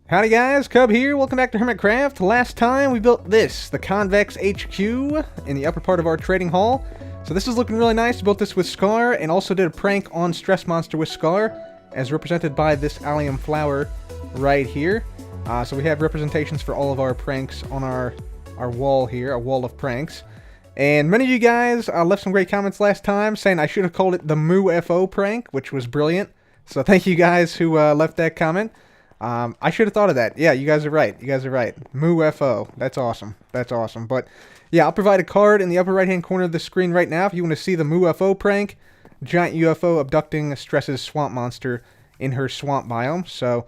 Howdy guys, Cub here, welcome back to Hermitcraft. Last time we built this, the Convex HQ, in the upper part of our trading hall. So this is looking really nice. We built this with Scar, and also did a prank on Stress Monster with Scar, as represented by this allium flower right here. So we have representations for all of our pranks on our wall here, a wall of pranks. And many of you guys left some great comments last time, saying I should have called it the MooFO prank, which was brilliant. So thank you guys who left that comment. I should have thought of that. Yeah, you guys are right. You guys are right. MooFO. That's awesome. That's awesome. But yeah, I'll provide a card in the upper right-hand corner of the screen right now if you want to see the MooFO prank. Giant UFO abducting Stress's swamp monster in her swamp biome. So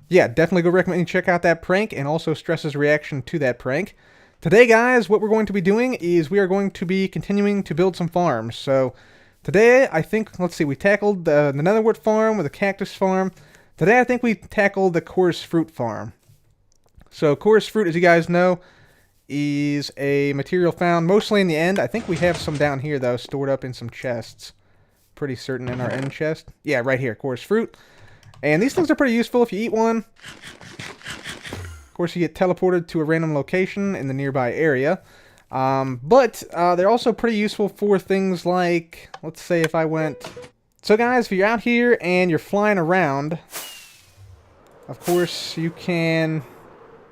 yeah, definitely go recommend you check out that prank and also Stress's reaction to that prank. Today, guys, what we're going to be doing is we are going to be continuing to build some farms. So today, I think, let's see, we tackled the netherwort farm with a cactus farm. Today, I think we tackled the chorus fruit farm. So, chorus fruit, as you guys know, is a material found mostly in the end. I think we have some down here, though, stored up in some chests. Pretty certain in our end chest. Yeah, right here, chorus fruit. And these things are pretty useful if you eat one. Of course, you get teleported to a random location in the nearby area. But they're also pretty useful for things like, let's say if I went... So guys, if you're out here and you're flying around, of course you can,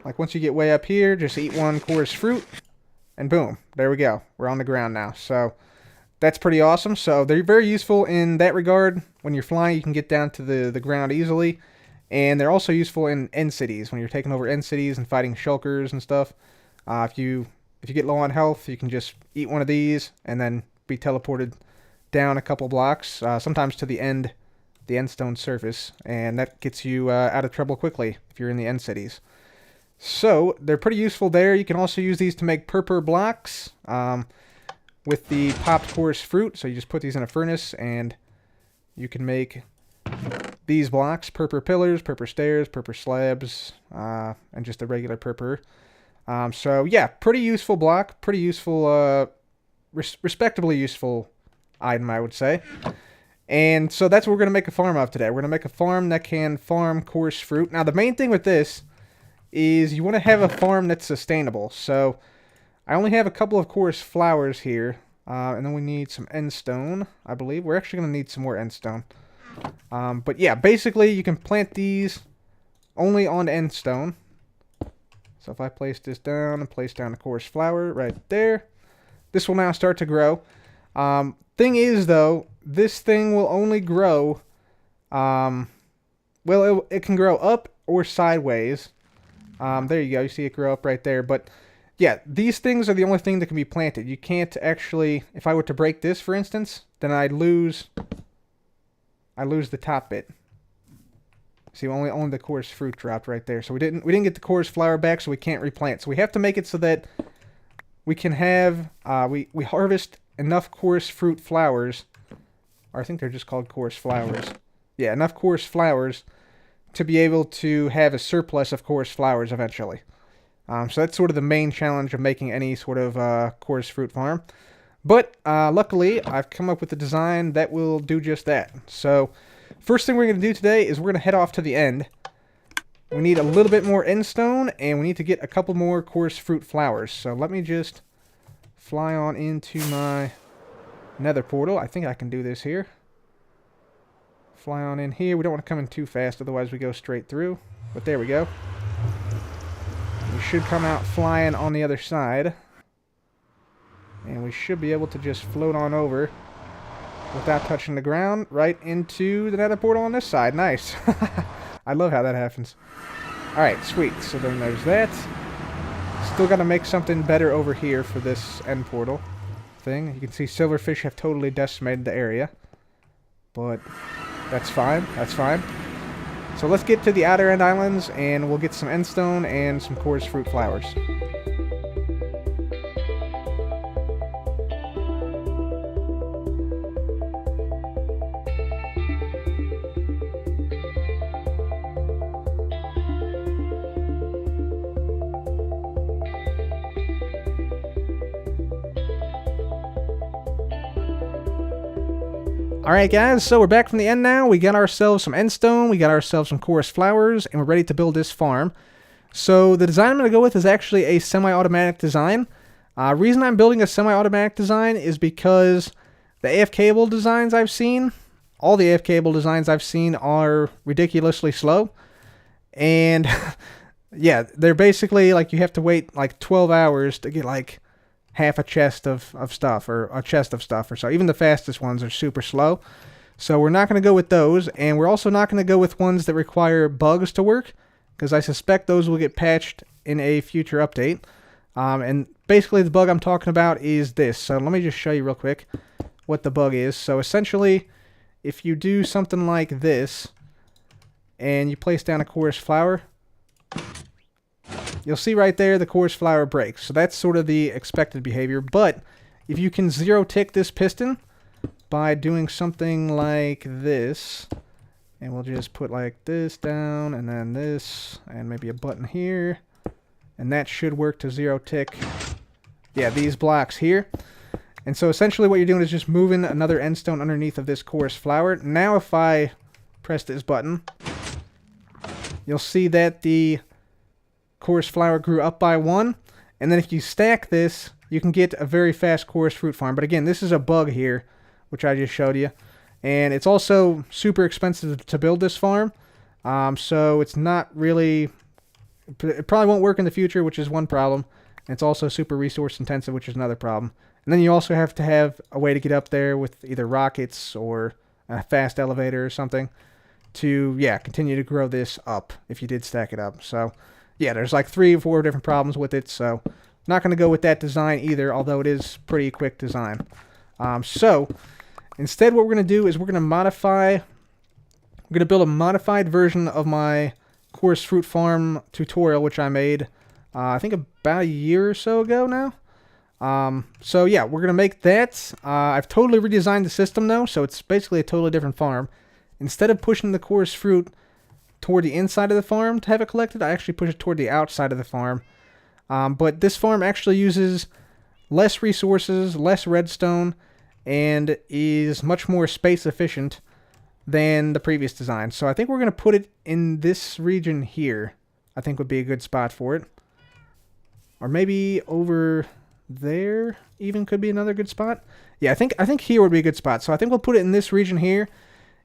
like once you get way up here, just eat one chorus fruit, and boom, there we go. We're on the ground now. So that's pretty awesome. So they're very useful in that regard. When you're flying, you can get down to the ground easily. And they're also useful in end cities, when you're taking over end cities and fighting shulkers and stuff. If you get low on health, you can just eat one of these and then be teleported down a couple blocks, sometimes to the end stone surface, and that gets you out of trouble quickly if you're in the end cities. So they're pretty useful there. You can also use these to make purpur blocks with the popped chorus fruit. So you just put these in a furnace and you can make these blocks: purpur pillars, purpur stairs, purpur slabs, and just a regular purpur. So yeah, pretty useful block, pretty useful, respectably useful item, I would say. And so that's what we're going to make a farm of today. We're going to make a farm that can farm chorus fruit. Now, the main thing with this is you want to have a farm that's sustainable. So I only have a couple of chorus flowers here, and then we need some end stone, I believe. We're actually going to need some more end stone. But yeah, basically you can plant these only on end stone. So if I place this down and place down a chorus flower right there, this will now start to grow. Thing is, though, this thing will only grow, well, it can grow up or sideways. There you go, you see it grow up right there. But yeah, these things are the only thing that can be planted. You can't actually, if I were to break this, for instance, then I lose the top bit. See, only the chorus fruit dropped right there. So we didn't get the chorus flower back, so we can't replant. So we have to make it so that we can have, we harvest enough chorus fruit flowers, or I think they're just called chorus flowers. Yeah, enough chorus flowers to be able to have a surplus of chorus flowers eventually. So that's sort of the main challenge of making any sort of chorus fruit farm. But luckily, I've come up with a design that will do just that. So first thing we're going to do today is we're going to head off to the end. We need a little bit more end stone, and we need to get a couple more chorus fruit flowers. So let me just fly on into my nether portal. I think I can do this here. Fly on in here. We don't want to come in too fast, otherwise we go straight through. But there we go. We should come out flying on the other side. And we should be able to just float on over without touching the ground right into the nether portal on this side. Nice. I love how that happens. Alright, sweet. So then there's that. Still got to make something better over here for this end portal thing. You can see silverfish have totally decimated the area. But that's fine. That's fine. So let's get to the outer end islands and we'll get some end stone and some chorus fruit flowers. Alright guys, so we're back from the end now. We got ourselves some endstone, we got ourselves some chorus flowers, and we're ready to build this farm. So the design I'm going to go with is actually a semi-automatic design. Reason I'm building a semi-automatic design is because the AF cable designs I've seen, all the AF cable designs I've seen are ridiculously slow. And yeah, they're basically like you have to wait like 12 hours to get like half a chest of stuff, or a chest of stuff or so. Even the fastest ones are super slow. So we're not going to go with those, and we're also not going to go with ones that require bugs to work, because I suspect those will get patched in a future update. And basically the bug I'm talking about is this. So let me just show you real quick what the bug is. So essentially, if you do something like this, and you place down a chorus flower, you'll see right there the chorus flower breaks. So that's sort of the expected behavior. But if you can zero tick this piston by doing something like this, and we'll just put like this down, and then this, and maybe a button here, and that should work to zero tick, yeah, these blocks here. And so essentially what you're doing is just moving another endstone underneath of this chorus flower. Now if I press this button, you'll see that the chorus flower grew up by 1, and then if you stack this, you can get a very fast chorus fruit farm. But again, this is a bug here, which I just showed you, and it's also super expensive to build this farm, so it's not really, it probably won't work in the future, which is one problem. And it's also super resource intensive, which is another problem. And then you also have to have a way to get up there with either rockets or a fast elevator or something to, yeah, continue to grow this up if you did stack it up. So yeah, there's like 3 or 4 different problems with it, so not going to go with that design either, although it is pretty quick design. So instead what we're going to do is we're going to build a modified version of my chorus fruit farm tutorial, which I made I think about a year or so ago now. So yeah, we're going to make that. I've totally redesigned the system though, so it's basically a totally different farm. Instead of pushing the chorus fruit toward the inside of the farm to have it collected, I actually push it toward the outside of the farm. But this farm actually uses less resources, less redstone, and is much more space efficient than the previous design. So I think we're going to put it in this region here. I think would be a good spot for it. Or maybe over there even could be another good spot. Yeah, I think here would be a good spot. So I think we'll put it in this region here.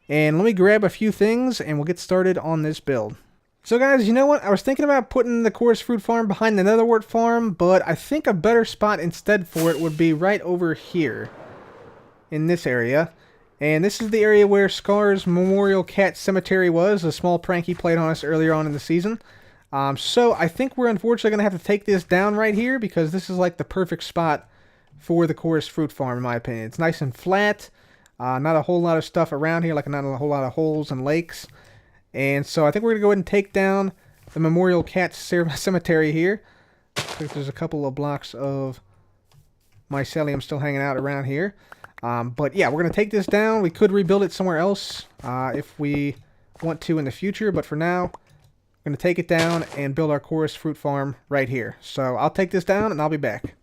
And let me grab a few things and we'll get started on this build. So guys, you know what? I was thinking about putting the chorus fruit farm behind the netherwort farm, but I think a better spot instead for it would be right over here in this area. And this is the area where Scar's Memorial Cat Cemetery was, a small prank he played on us earlier on in the season. So I think we're unfortunately going to have to take this down right here, because this is like the perfect spot for the chorus fruit farm in my opinion. It's nice and flat. Not a whole lot of stuff around here, like not a whole lot of holes and lakes. And so I think we're going to go ahead and take down the Memorial Cat Cemetery here. I think there's a couple of blocks of mycelium still hanging out around here. But yeah, we're going to take this down. We could rebuild it somewhere else if we want to in the future. But for now, we're going to take it down and build our chorus fruit farm right here. So I'll take this down and I'll be back.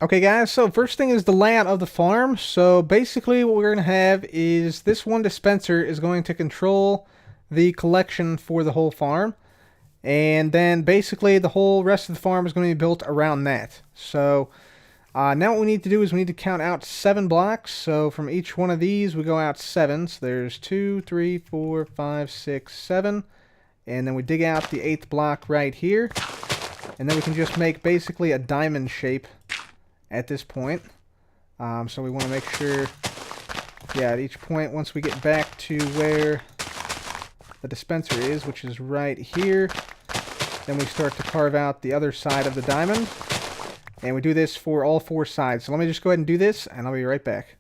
Okay guys, so first thing is the layout of the farm. So basically what we're going to have is this one dispenser is going to control the collection for the whole farm. And then basically the whole rest of the farm is going to be built around that. So now what we need to do is we need to count out 7 blocks. So from each one of these we go out 7. So there's 2, 3, 4, 5, 6, 7. And then we dig out the 8th block right here. And then we can just make basically a diamond shape at this point. So we want to make sure, yeah, at each point, once we get back to where the dispenser is, which is right here, then we start to carve out the other side of the diamond. And we do this for all 4 sides. So let me just go ahead and do this, and I'll be right back.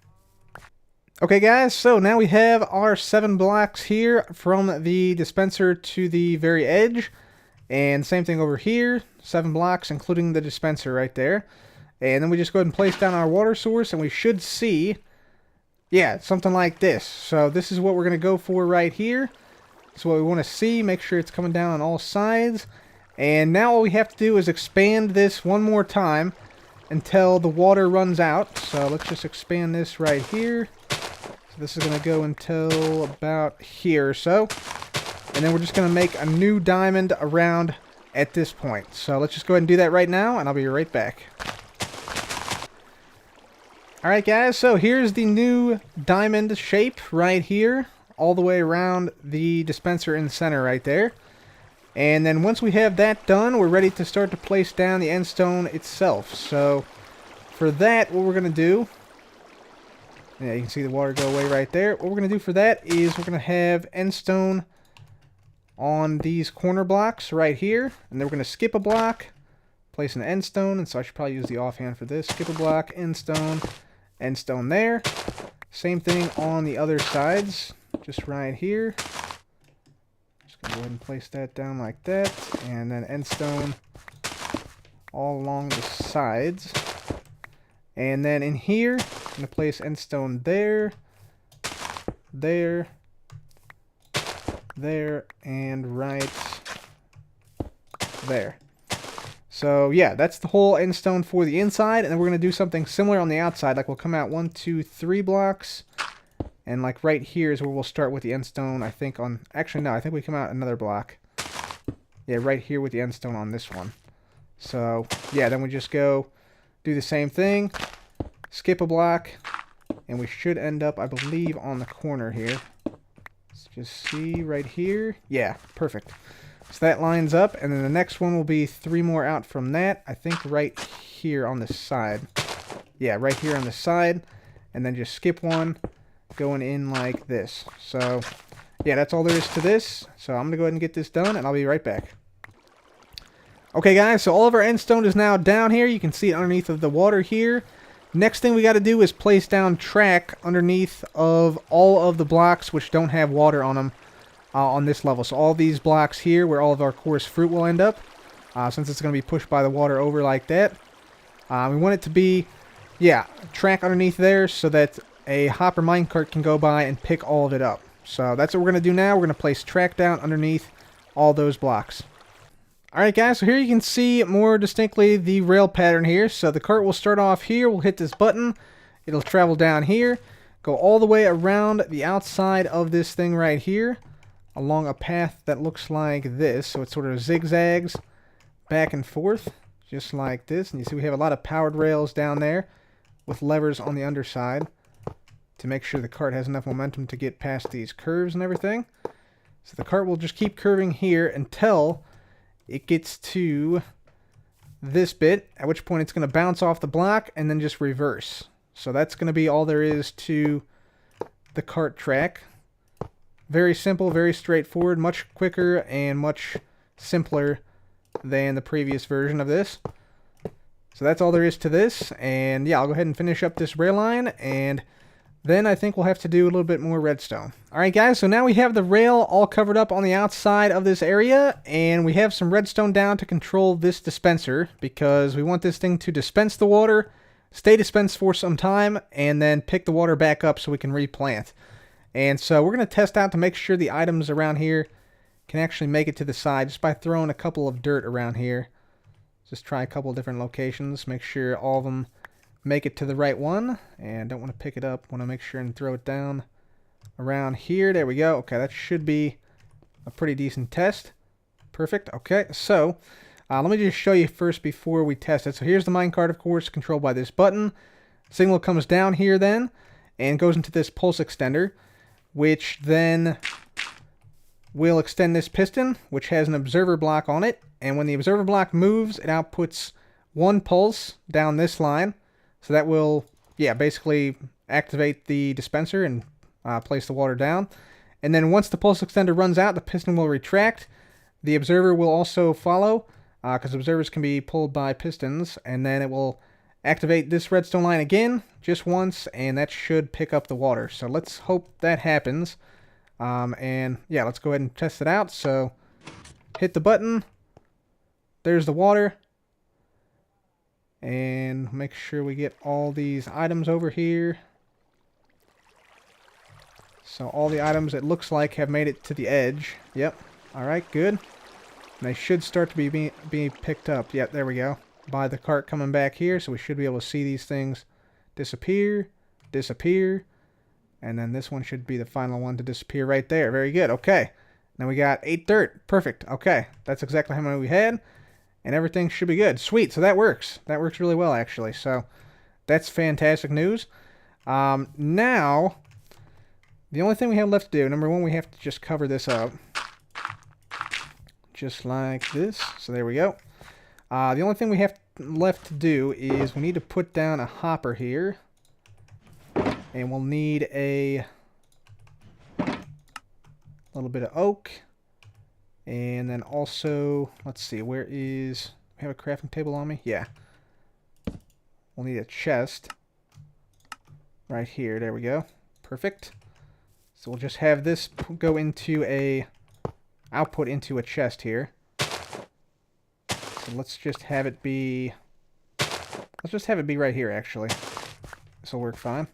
Okay guys, so now we have our 7 blocks here from the dispenser to the very edge. And same thing over here, 7 blocks including the dispenser right there. And then we just go ahead and place down our water source, and we should see, yeah, something like this. So this is what we're going to go for right here. That's what we want to see. Make sure it's coming down on all sides. And now all we have to do is expand this one more time until the water runs out. So let's just expand this right here. So this is going to go until about here or so. And then we're just going to make a new diamond around at this point. So let's just go ahead and do that right now, and I'll be right back. Alright guys, so here's the new diamond shape right here, all the way around the dispenser in the center right there. And then once we have that done, we're ready to start to place down the end stone itself. So for that, what we're going to do, yeah, you can see the water go away right there. What we're going to do for that is we're going to have end stone on these corner blocks right here. And then we're going to skip a block, place an end stone, and so I should probably use the offhand for this. Skip a block, end stone there. Same thing on the other sides, just right here. Just gonna go ahead and place that down like that, and then end stone all along the sides. And then in here, I'm gonna place end stone there, and right there. So yeah, that's the whole end stone for the inside, and then we're going to do something similar on the outside. Like we'll come out 1, 2, 3 blocks, and like right here is where we'll start with the end stone, I think on, actually no, I think we come out another block. Yeah, right here with the end stone on this one. So yeah, then we just go do the same thing, skip a block, and we should end up, I believe, on the corner here. Let's just see right here. Yeah, perfect. So that lines up, and then the next one will be 3 more out from that. I think right here on the side. Yeah, right here on the side. And then just skip one, going in like this. So, yeah, that's all there is to this. So I'm going to go ahead and get this done, and I'll be right back. Okay, guys, so all of our end stone is now down here. You can see it underneath of the water here. Next thing we got to do is place down track underneath of all of the blocks which don't have water on them. On this level. So all these blocks here where all of our coarse fruit will end up, since it's going to be pushed by the water over like that. We want it to be, yeah, track underneath there so that a hopper minecart can go by and pick all of it up. So that's what we're going to do now. We're going to place track down underneath all those blocks. Alright guys, so here you can see more distinctly the rail pattern here. So the cart will start off here, we'll hit this button, it'll travel down here, go all the way around the outside of this thing right here, along a path that looks like this. So it sort of zigzags back and forth, just like this. And you see we have a lot of powered rails down there with levers on the underside to make sure the cart has enough momentum to get past these curves and everything. So the cart will just keep curving here until it gets to this bit, at which point it's going to bounce off the block and then just reverse. So that's going to be all there is to the cart track. Very simple, very straightforward, much quicker and much simpler than the previous version of this. So that's all there is to this, and yeah, I'll go ahead and finish up this rail line, and then I think we'll have to do a little bit more redstone. Alright guys, so now we have the rail all covered up on the outside of this area, and we have some redstone down to control this dispenser, because we want this thing to dispense the water, stay dispensed for some time, and then pick the water back up so we can replant. And so we're going to test out to make sure the items around here can actually make it to the side just by throwing a couple of dirt around here. Just try a couple of different locations, make sure all of them make it to the right one. And don't want to pick it up, want to make sure and throw it down around here. There we go. Okay, that should be a pretty decent test. Perfect. Okay, so let me just show you first before we test it. So here's the minecart, of course, controlled by this button. Signal comes down here then and goes into this pulse extender, which then will extend this piston, which has an observer block on it. And when the observer block moves, it outputs 1 pulse down this line. So that will, yeah, basically activate the dispenser and place the water down. And then once the pulse extender runs out, the piston will retract. The observer will also follow, because observers can be pulled by pistons. And then it will activate this redstone line again, just once, and that should pick up the water. So let's hope that happens. And yeah, let's go ahead and test it out. So hit the button. There's the water. And make sure we get all these items over here. So all the items, it looks like, have made it to the edge. Yep. Alright, good. And they should start to be picked up. Yep, there we go. By the cart coming back here, so we should be able to see these things disappear, disappear, And then this one should be the final one to disappear right there. Very good. Okay. Now we got 8 dirt. Perfect. Okay. That's exactly how many we had. And everything should be good. Sweet. So that works. That works really well, actually. So that's fantastic news. Now, the only thing we have left to do, number one, we have to just cover this up. Just like this. So there we go. The only thing we have left to do is we need to put down a hopper here. And we'll need a little bit of oak. And then also, let's see, where is... We have a crafting table on me? Yeah. We'll need a chest. Right here, there we go. Perfect. So we'll just have this go into a... output into a chest here. So let's just have it be... Let's just have it be right here, actually. This will work fine.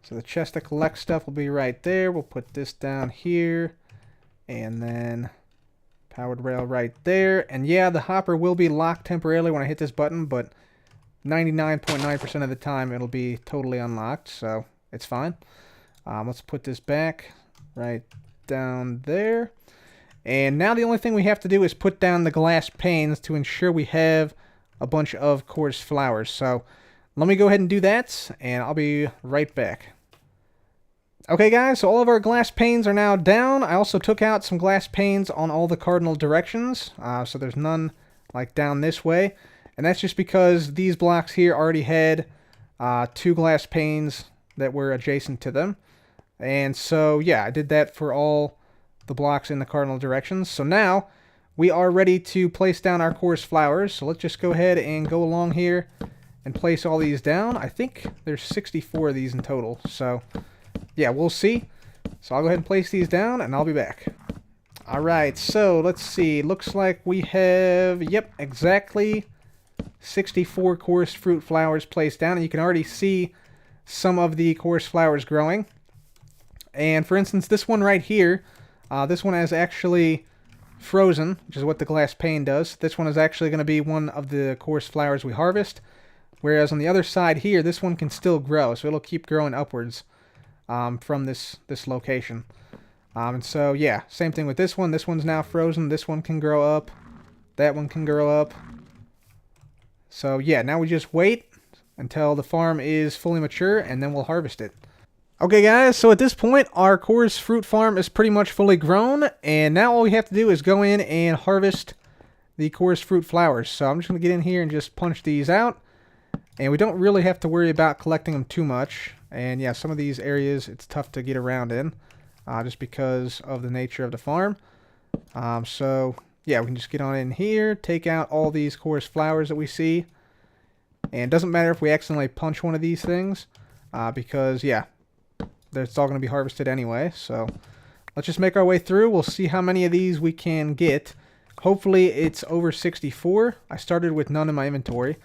So the chest that collects stuff will be right there. We'll put this down here. And then powered rail right there. And yeah, the hopper will be locked temporarily when I hit this button, but 99.9% of the time it'll be totally unlocked, so it's fine. Let's put this back right down there. And now the only thing we have to do is put down the glass panes to ensure we have a bunch of coarse flowers. So let me go ahead and do that, and I'll be right back. Okay guys, so all of our glass panes are now down. I also took out some glass panes on all the cardinal directions, so there's none like down this way. And that's just because these blocks here already had 2 glass panes that were adjacent to them. And so yeah, I did that for all the blocks in the cardinal directions. So now we are ready to place down our coarse flowers. So let's just go ahead and go along here and place all these down. I think there's 64 of these in total, so yeah, we'll see. So I'll go ahead and place these down, and I'll be back. Alright, so let's see. Looks like we have, yep, exactly 64 coarse fruit flowers placed down. And you can already see some of the coarse flowers growing. And for instance, this one right here, this one is actually frozen, which is what the glass pane does. This one is actually going to be one of the coarse flowers we harvest. Whereas on the other side here, this one can still grow, so it'll keep growing upwards from this location. And so, yeah, same thing with this one. This one's now frozen. This one can grow up. That one can grow up. So, yeah, now we just wait until the farm is fully mature, and then we'll harvest it. Okay, guys, so at this point, our coarse fruit farm is pretty much fully grown, and now all we have to do is go in and harvest the coarse fruit flowers. So I'm just going to get in here and just punch these out. And we don't really have to worry about collecting them too much. And yeah, some of these areas it's tough to get around in, just because of the nature of the farm. So yeah, we can just get on in here, take out all these coarse flowers that we see. And it doesn't matter if we accidentally punch one of these things, because yeah, it's all going to be harvested anyway. So let's just make our way through. We'll see how many of these we can get. Hopefully it's over 64. I started with none in my inventory.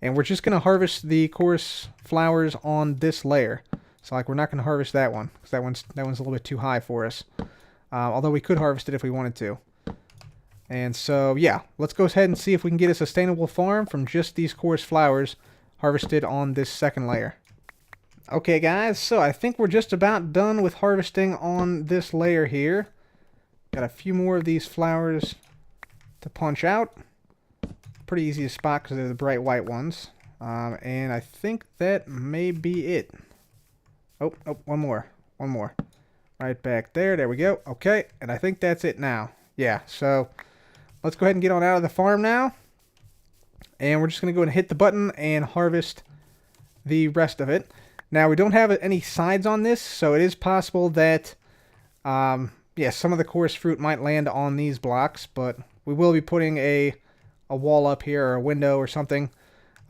And we're just going to harvest the coarse flowers on this layer. So like we're not going to harvest that one, because that one's a little bit too high for us. Although we could harvest it if we wanted to. And so yeah, let's go ahead and see if we can get a sustainable farm from just these coarse flowers harvested on this second layer. Okay guys, so I think we're just about done with harvesting on this layer here. Got a few more of these flowers to punch out. Pretty easy to spot because they're the bright white ones. And I think that may be it. Oh, one more. One more. Right back there. There we go. Okay, and I think that's it now. Yeah, so let's go ahead and get on out of the farm now. And we're just going to go and hit the button and harvest the rest of it. Now, we don't have any sides on this, so it is possible that, yeah, some of the coarse fruit might land on these blocks, but we will be putting a wall up here or a window or something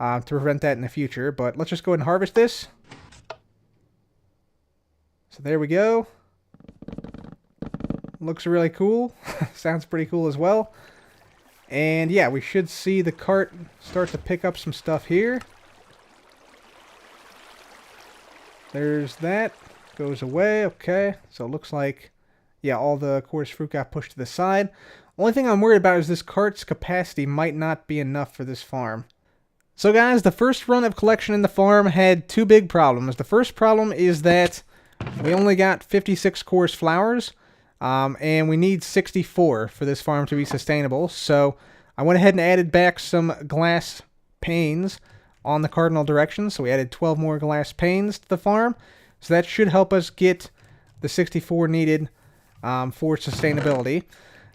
to prevent that in the future. But let's just go ahead and harvest this. So there we go. Looks really cool. Sounds pretty cool as well. And yeah, we should see the cart start to pick up some stuff here. There's that. Goes away. Okay. So it looks like, yeah, all the coarse fruit got pushed to the side. Only thing I'm worried about is this cart's capacity might not be enough for this farm. So guys, the first run of collection in the farm had 2 big problems. The first problem is that We only got 56 coarse flowers, and we need 64 for this farm to be sustainable. So I went ahead and added back some glass panes on the cardinal direction. So we added 12 more glass panes to the farm. So that should help us get the 64 needed for sustainability.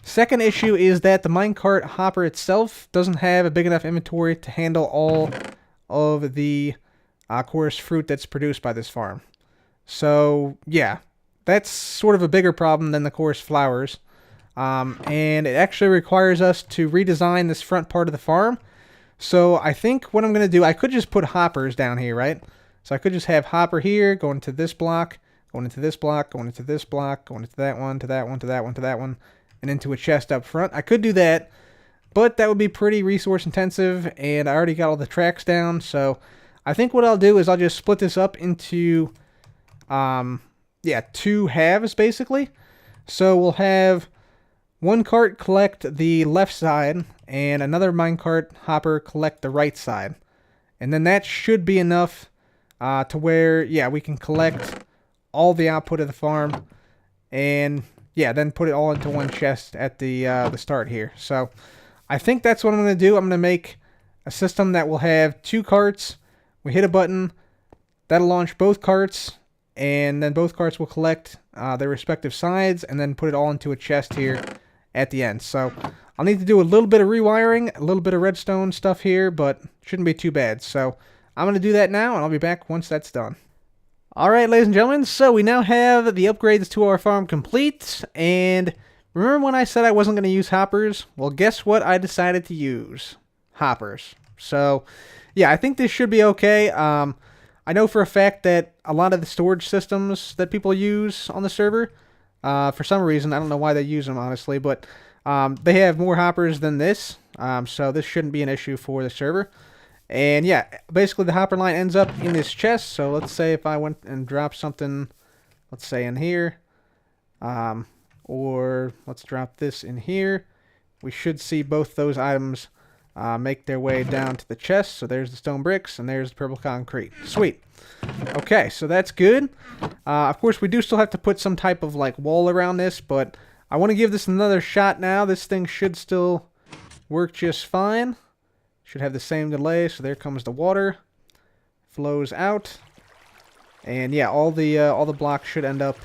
Second issue is that the minecart hopper itself doesn't have a big enough inventory to handle all of the coarse fruit that's produced by this farm. So yeah, that's sort of a bigger problem than the coarse flowers. And it actually requires us to redesign this front part of the farm. So I think what I'm going to do, I could just put hoppers down here, right? So I could just have hopper here, going into this block, going into this block, going into this block, going into that one, to that one, to that one, to that one, and into a chest up front. I could do that, but that would be pretty resource intensive, and I already got all the tracks down. So I think what I'll do is I'll just split this up into, two halves, basically. So we'll have one cart collect the left side, and another minecart hopper collect the right side. And then that should be enough to where, we can collect all the output of the farm, and then put it all into one chest at the start here. So I think that's what I'm going to do. I'm going to make a system that will have 2 carts. We hit a button, that'll launch both carts, and then both carts will collect their respective sides, and then put it all into a chest here at the end. So I'll need to do a little bit of rewiring, a little bit of redstone stuff here, but shouldn't be too bad. So I'm going to do that now, and I'll be back once that's done. Alright, ladies and gentlemen, so we now have the upgrades to our farm complete, and remember when I said I wasn't going to use hoppers? Well, guess what I decided to use? Hoppers. So, yeah, I think this should be okay. I know for a fact that a lot of the storage systems that people use on the server, for some reason, I don't know why they use them, honestly, but they have more hoppers than this, so this shouldn't be an issue for the server. And yeah, basically the hopper line ends up in this chest. So let's say if I went and dropped something, let's say in here, or let's drop this in here, we should see both those items make their way down to the chest. So there's the stone bricks and there's the purple concrete. Sweet. Okay, so that's good. Of course, we do still have to put some type of like wall around this, but I want to give this another shot now. This thing should still work just fine. Should have the same delay. So there comes the water, flows out, and yeah, all the blocks should end up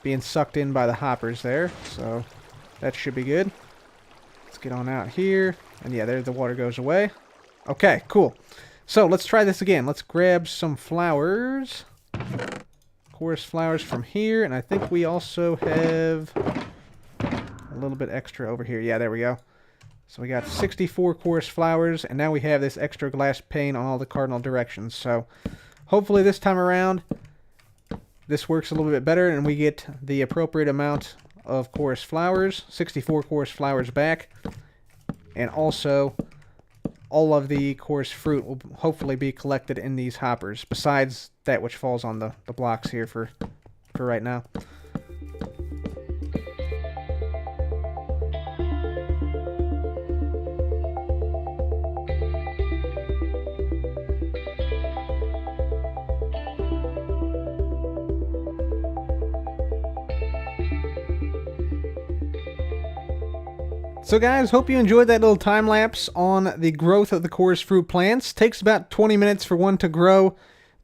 being sucked in by the hoppers there. So that should be good. Let's get on out here, and yeah, there the water goes away. Okay, cool. So let's try this again. Let's grab some flowers, coarse flowers from here, and I think we also have a little bit extra over here. Yeah, there we go. So we got 64 coarse flowers, and now we have this extra glass pane on all the cardinal directions. So hopefully this time around, this works a little bit better, and we get the appropriate amount of coarse flowers, 64 coarse flowers back, and also all of the coarse fruit will hopefully be collected in these hoppers, besides that which falls on the blocks here for right now. So guys, hope you enjoyed that little time lapse on the growth of the coarse fruit plants. Takes about 20 minutes for one to grow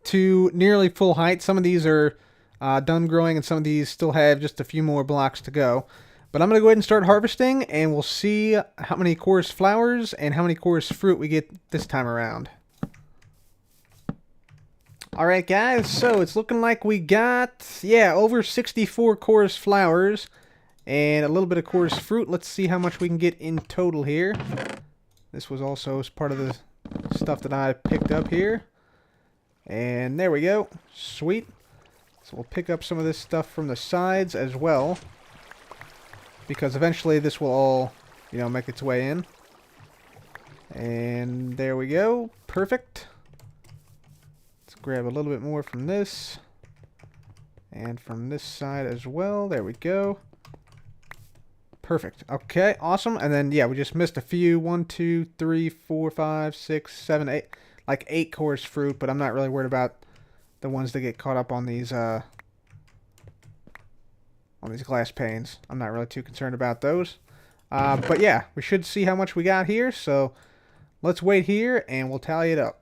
to nearly full height. Some of these are done growing, and some of these still have just a few more blocks to go. But I'm going to go ahead and start harvesting, and we'll see how many coarse flowers and how many coarse fruit we get this time around. Alright guys, so it's looking like we got, over 64 coarse flowers and a little bit of coarse fruit. Let's see how much we can get in total here. This was also part of the stuff that I picked up here. And there we go. Sweet. So we'll pick up some of this stuff from the sides as well, because eventually this will all, make its way in. And there we go. Perfect. Let's grab a little bit more from this. And from this side as well. There we go. Perfect. Okay, awesome. And then, we just missed a few. 1, 2, 3, 4, 5, 6, 7, 8. Like 8 coarse fruit, but I'm not really worried about the ones that get caught up on these on these glass panes. I'm not really too concerned about those. But yeah, we should see how much we got here. So let's wait here and we'll tally it up.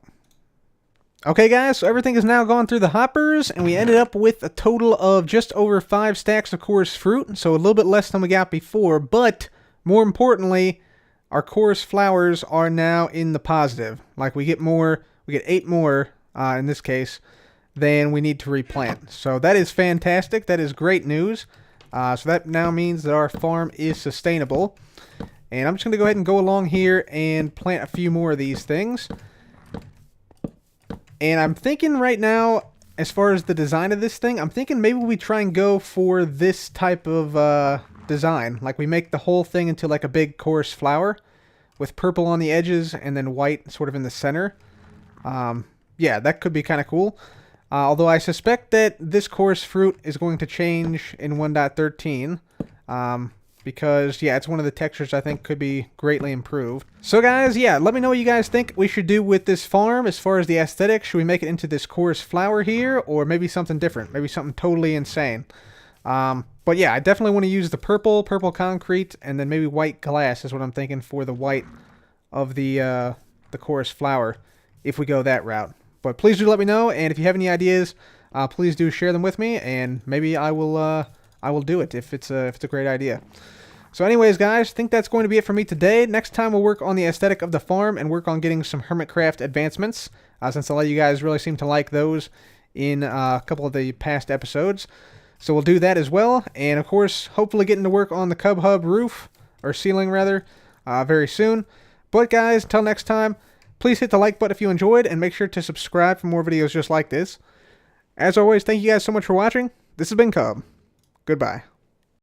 Okay guys, so everything has now gone through the hoppers, and we ended up with a total of just over 5 stacks of coarse fruit, so a little bit less than we got before, but more importantly, our coarse flowers are now in the positive. Like we get 8 more in this case, than we need to replant. So that is fantastic, that is great news. So that now means that our farm is sustainable. And I'm just going to go ahead and go along here and plant a few more of these things. And I'm thinking right now, as far as the design of this thing, I'm thinking maybe we try and go for this type of design. Like we make the whole thing into like a big coarse flower with purple on the edges and then white sort of in the center. Yeah, that could be kind of cool. Although I suspect that this coarse fruit is going to change in 1.13. Because, yeah, it's one of the textures I think could be greatly improved. So, guys, yeah, let me know what you guys think we should do with this farm as far as the aesthetic. Should we make it into this coarse flower here, or maybe something different? Maybe something totally insane. But, yeah, I definitely want to use the purple concrete, and then maybe white glass is what I'm thinking for the white of the coarse flower, if we go that route. But please do let me know, and if you have any ideas, please do share them with me, and maybe I will do it if it's a great idea. So anyways, guys, I think that's going to be it for me today. Next time we'll work on the aesthetic of the farm and work on getting some Hermitcraft advancements, since a lot of you guys really seem to like those in a couple of the past episodes. So we'll do that as well, and of course, hopefully getting to work on the Cub Hub roof, or ceiling rather, very soon. But guys, until next time, please hit the like button if you enjoyed, and make sure to subscribe for more videos just like this. As always, thank you guys so much for watching. This has been Cub. Goodbye.